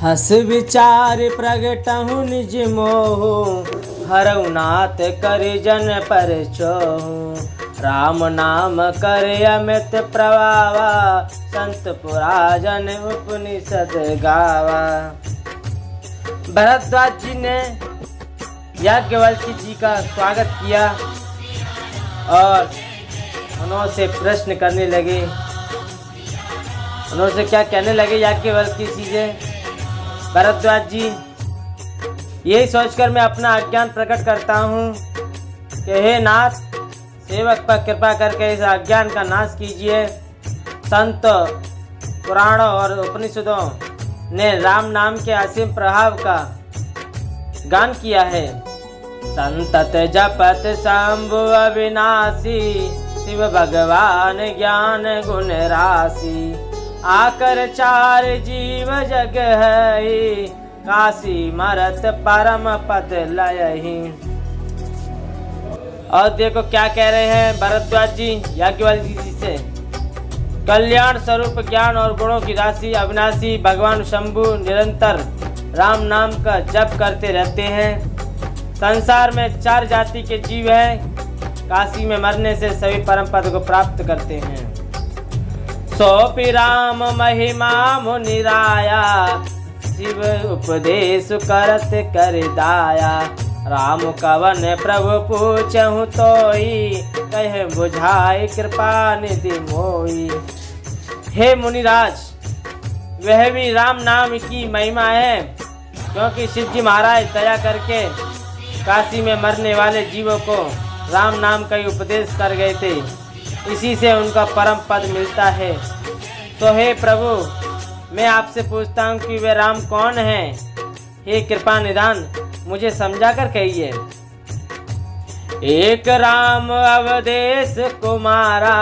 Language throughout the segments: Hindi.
हस विचार प्रगटहु निज मोह, हरऊ नाथ कर जन पर छोहु। राम नाम कर अमित प्रभावा, संत पुराजन उपनिषद गावा। भरद्वाज जी ने याज्ञवल्क्य जी का स्वागत किया और उनसे प्रश्न करने लगे। उनसे क्या कहने लगे याज्ञवल्क्य जी से? भरद्वाज जी, यही सोचकर मैं अपना अज्ञान प्रकट करता हूँ कि हे नाथ, सेवक पर कृपा करके इस अज्ञान का नाश कीजिए। संत पुराणों और उपनिषदों ने राम नाम के असीम प्रभाव का गान किया है। संतत जपत शंभु अविनाशी, शिव भगवान ज्ञान गुण राशि। आकर चार जीव जग है, काशी मरत परम पद लयहि। और देखो क्या कह रहे हैं भरद्वाज जी याज्ञवल्क्य जी से। कल्याण स्वरूप ज्ञान और गुणों की राशि अविनाशी भगवान शंभु निरंतर राम नाम का जप करते रहते हैं। संसार में चार जाति के जीव हैं, काशी में मरने से सभी परम पद को प्राप्त करते हैं। सोपि राम महिमा मुनिराया, शिव उपदेश करत कर दाया। राम कवन प्रभु पूछहु तोई, कहे बुझाई कृपा निधि मोई। हे मुनिराज, वह भी राम नाम की महिमा है, क्योंकि शिव जी महाराज दया करके काशी में मरने वाले जीवों को राम नाम का ही उपदेश कर गए थे। इसी से उनका परम पद मिलता है। तो हे प्रभु, मैं आपसे पूछता हूँ कि वे राम कौन हैं? हे कृपा निदान मुझे समझा कर कहिए। एक राम अवधेश कुमारा,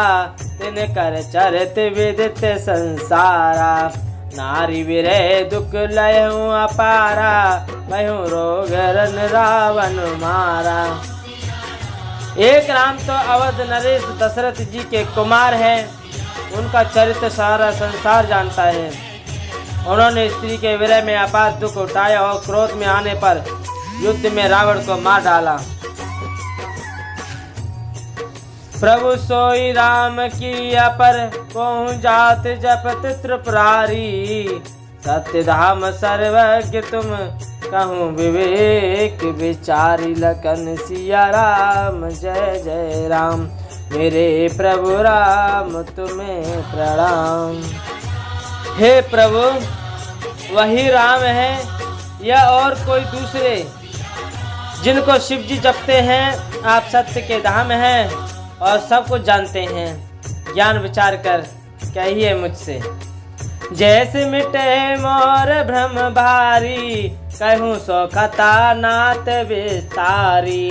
तिन कर चरित विदित संसारा। नारी विरह दुख लयहु अपारा, महु रोग रन रावण मारा। एक राम तो अवध नरेश दशरथ जी के कुमार हैं। उनका चरित्र सारा संसार जानता है। उन्होंने स्त्री के विरह में अपार दुख उठाया और क्रोध में आने पर युद्ध में रावण को मार डाला। प्रभु सोई राम की अपर, कहूँ जात जपत त्रिपुरारी। सत्य धाम सर्वज्ञ तुम, कहूँ विवेक विचारी। लखन सिया राम जय जय राम, मेरे प्रभु राम तुम्हें प्रणाम। हे प्रभु, वही राम है या और कोई दूसरे जिनको शिव जी जपते हैं? आप सत्य के धाम हैं और सब कुछ जानते हैं। ज्ञान विचार कर कहिए मुझसे। जैसे मिटे मोर भ्रम भारी, कहूँ सो कथा नाथ विस्तारी।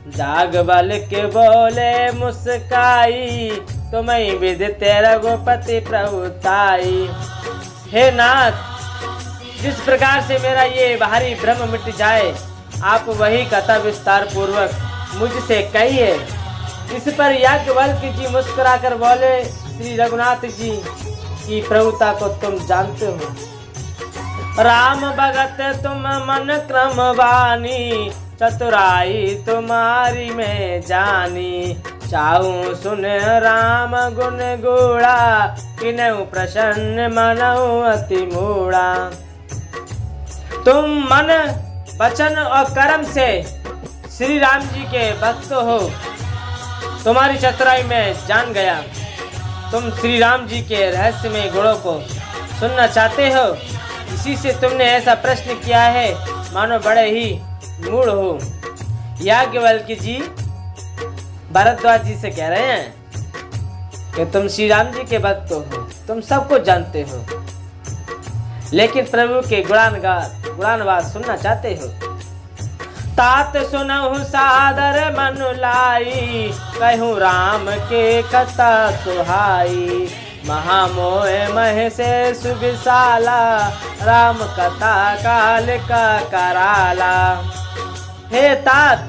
जाग बल के बोले मुस्काई, तुम्हें विदित रघुपति प्रभुताई। हे नाथ, जिस प्रकार से मेरा ये भारी भ्रम मिट जाए, आप वही कथा विस्तार पूर्वक मुझसे कहिए। इस पर याज्ञवल्क्य जी मुस्कुराकर बोले, श्री रघुनाथ जी की प्रभुता को तुम जानते हो। राम भगत तुम मन क्रम बानी, चतुराई तुम्हारी मैं जानी। चाहूं सुन राम गुण गुणा, किन्हु प्रसन्न मनहु अति मूढ़ा। तुम मन वचन और कर्म से श्री राम जी के भक्त हो। तुम्हारी चतुराई में जान गया। तुम श्री राम जी के रहस्यमय गुणों को सुनना चाहते हो, इसी से तुमने ऐसा प्रश्न किया है, मानो बड़े ही मूढ़ हो। याज्ञवल्क्य जी भरद्वाज जी से कह रहे हैं कि तुम श्री राम जी के भक्त हो, तुम सब कुछ जानते हो, लेकिन प्रभु के गुणानुवाद सुनना चाहते हो। तात सुनहु सादर मन लाई, कहूँ राम के कथा सुहाई। महामोह मह से सुविशाला, राम कथा काल का कराला। हे तात,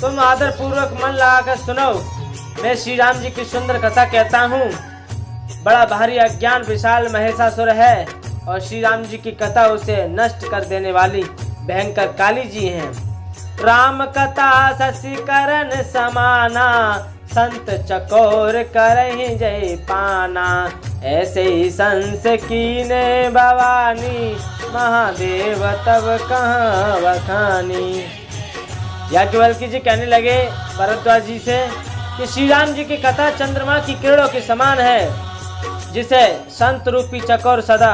तुम आदर पूर्वक मन लगाकर सुनो। मैं श्री राम जी की सुंदर कथा कहता हूँ। बड़ा भारी अज्ञान विशाल महिषासुर है, और श्री राम जी की कथा उसे नष्ट कर देने वाली भयंकर काली जी हैं। राम कथा शशिकरण समाना, संत चकोर करहि जय पाना। ऐसे ही संस कीने भवानी, महादेव तब कहाँ वखानी। याज्ञवल्क्य जी कहने लगे भरद्वाज जी से कि श्री राम जी की कथा चंद्रमा की किरणों के समान है, जिसे संत रूपी चकोर सदा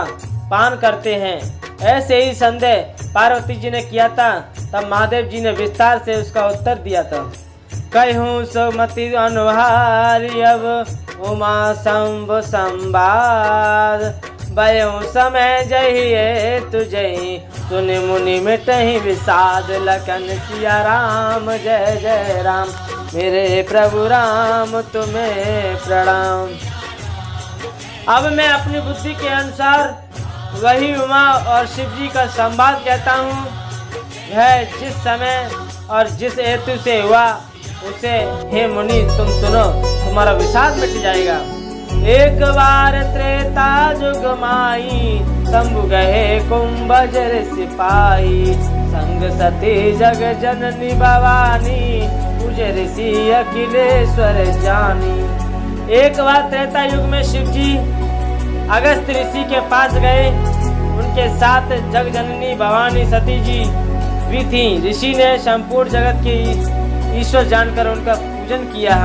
पान करते हैं। ऐसे ही संदेह पार्वती जी ने किया था, तब महादेव जी ने विस्तार से उसका उत्तर दिया था। कहूँ सुमति अनुहारी, अब उमा शंभ संवाद। बयो समय जहिए तुझे, सुनि मुनि मिटहि विषाद। लखन सिया राम जय जय राम, मेरे प्रभु राम तुम्हें प्रणाम। अब मैं अपनी बुद्धि के अनुसार वही उमा और शिव जी का संवाद कहता हूँ। यह जिस समय और जिस हेतु से हुआ उसे हे मुनि तुम सुनो, तुम्हारा विषाद मिट जाएगा। एक बार त्रेता जुग माई, शंभु गए कुंभजर सिपाही। संग सती जग जननी भवानी, पूजे ऋषि अखिलेश्वर जानी। एक बार त्रेता युग में शिव जी अगस्त ऋषि के पास गए। उनके साथ जग जननी भवानी सती जी भी थी। ऋषि ने संपूर्ण जगत की ईश्वर जानकर उनका पूजन किया।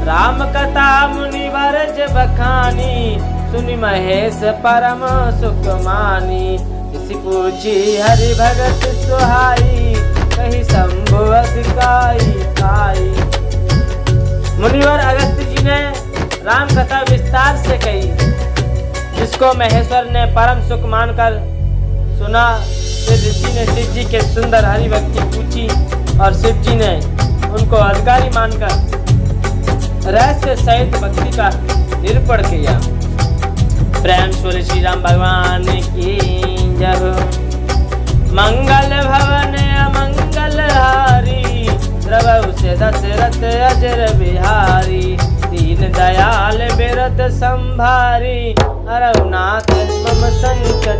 राम कथा मुनिवर जब बखानी, सुनि महेश परम सुख मानी। ऋषि पूछी हरि भगत सुहाई, कही शंभु अधिकाई आई। मुनिवर अगस्त जी ने राम कथा विस्तार से कही, जिसको महेश्वर ने परम सुख मानकर सुना। फिर ऋषि ने शिव जी के सुंदर हरि भक्ति पूछी और शिव जी ने उनको अधिकारी मानकर रहस्य सहित भक्ति का निरूपण किया। प्रेम स्वर श्री राम भगवान की जय। मंगल भवन अमंगल हारी, द्रवहु से दशरथ अजर बिहारी। दीन दयाल बिरत संभारी, हरहु नाथ मम संकट